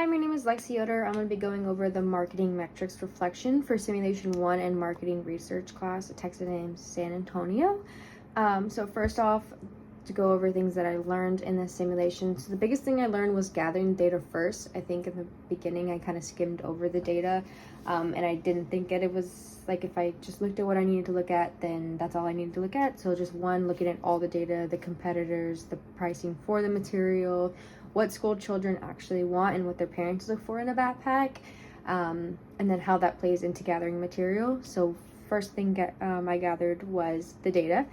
my name is Lexi Yoder. I'm going to be going over the Marketing Metrics Reflection for Simulation 1 and Marketing Research class at Texas A&M San Antonio. So first off, to go over things that I learned in this simulation. So the biggest thing I learned was gathering data first. I think in the beginning I kind of skimmed over the data and I didn't think it was like if I just looked at what I needed to look at, then that's all I needed to look at. So just looking at all the data, the competitors, the pricing for the material, what school children actually want and what their parents look for in a backpack, and then how that plays into gathering material. So first thing I gathered was the data.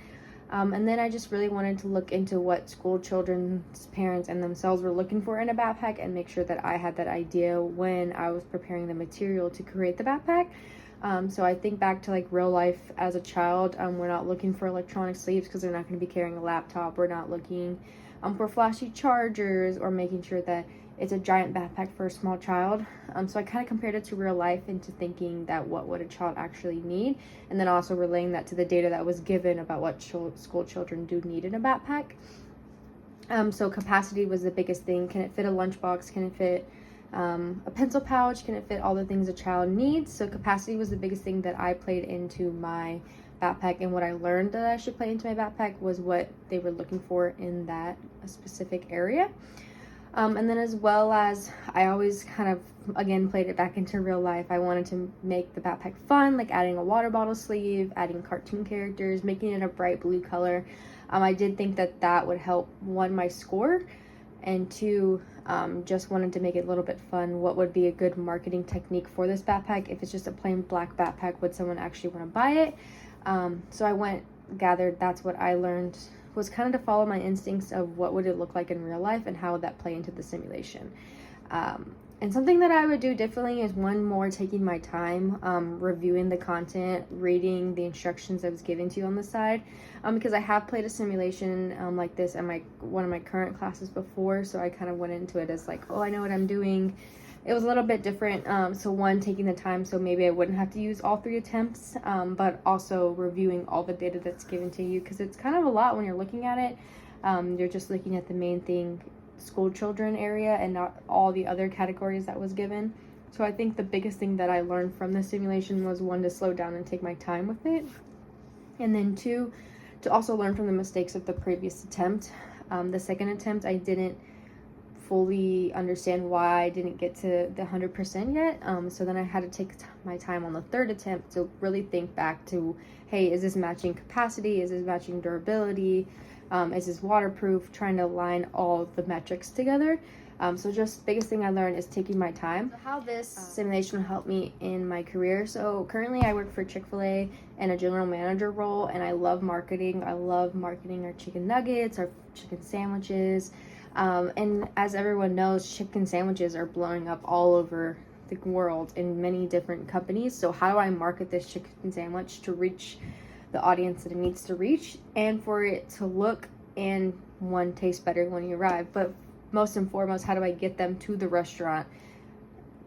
And then I just really wanted to look into what school children's parents and themselves were looking for in a backpack and make sure that I had that idea when I was preparing the material to create the backpack. So I think back to like real life as a child. We're not looking for electronic sleeves because they're not going to be carrying a laptop. We're not looking for flashy chargers or making sure that it's a giant backpack for a small child. So I kind of compared it to real life into thinking that what would a child actually need, and then also relaying that to the data that was given about what school children do need in a backpack. So capacity was the biggest thing. Can it fit a lunchbox? Can it fit a pencil pouch? Can it fit all the things a child needs? So capacity was the biggest thing that I played into my backpack, and what I learned that I should play into my backpack was what they were looking for in that specific area. And then as well as I always kind of, again, played it back into real life. I wanted to make the backpack fun, like adding a water bottle sleeve, adding cartoon characters, making it a bright blue color. I did think that that would help, one, my score, and two, just wanted to make it a little bit fun. What would be a good marketing technique for this backpack? If it's just a plain black backpack, would someone actually want to buy it? So I gathered, that's what I learned, was kind of to follow my instincts of what would it look like in real life and how would that play into the simulation. And something that I would do differently is one more taking my time, reviewing the content, reading the instructions that was given to you on the side, because I have played a simulation like this in one of my current classes before, so I kind of went into it as like, oh, I know what I'm doing. It was a little bit different, so one, taking the time so maybe I wouldn't have to use all 3 attempts, but also reviewing all the data that's given to you, because it's kind of a lot when you're looking at it. You're just looking at the main thing, school children area, and not all the other categories that was given. So I think the biggest thing that I learned from this simulation was, one, to slow down and take my time with it, and then two, to also learn from the mistakes of the previous attempt. The second attempt, I didn't fully understand why I didn't get to the 100% yet, so then I had to take my time on the third attempt to really think back to, hey, is this matching capacity, is this matching durability, is this waterproof, trying to align all the metrics together. So just biggest thing I learned is taking my time. So how this simulation helped me in my career. So currently I work for Chick-fil-A in a general manager role, and I love marketing. I love marketing our chicken nuggets, our chicken sandwiches. And as everyone knows, chicken sandwiches are blowing up all over the world in many different companies. So how do I market this chicken sandwich to reach the audience that it needs to reach, and for it to look and, one, taste better when you arrive? But most and foremost, how do I get them to the restaurant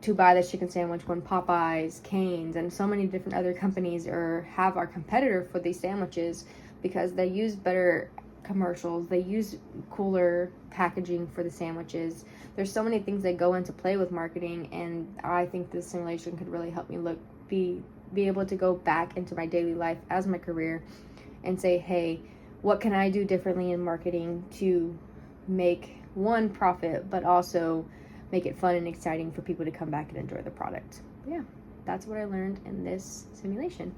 to buy this chicken sandwich when Popeyes, Cane's, and so many different other companies have our competitor for these sandwiches, because they use better commercials, they use cooler packaging for the sandwiches. There's so many things that go into play with marketing, and I think this simulation could really help me be able to go back into my daily life as my career and say, hey, what can I do differently in marketing to make, one, profit, but also make it fun and exciting for people to come back and enjoy the product. Yeah, that's what I learned in this simulation.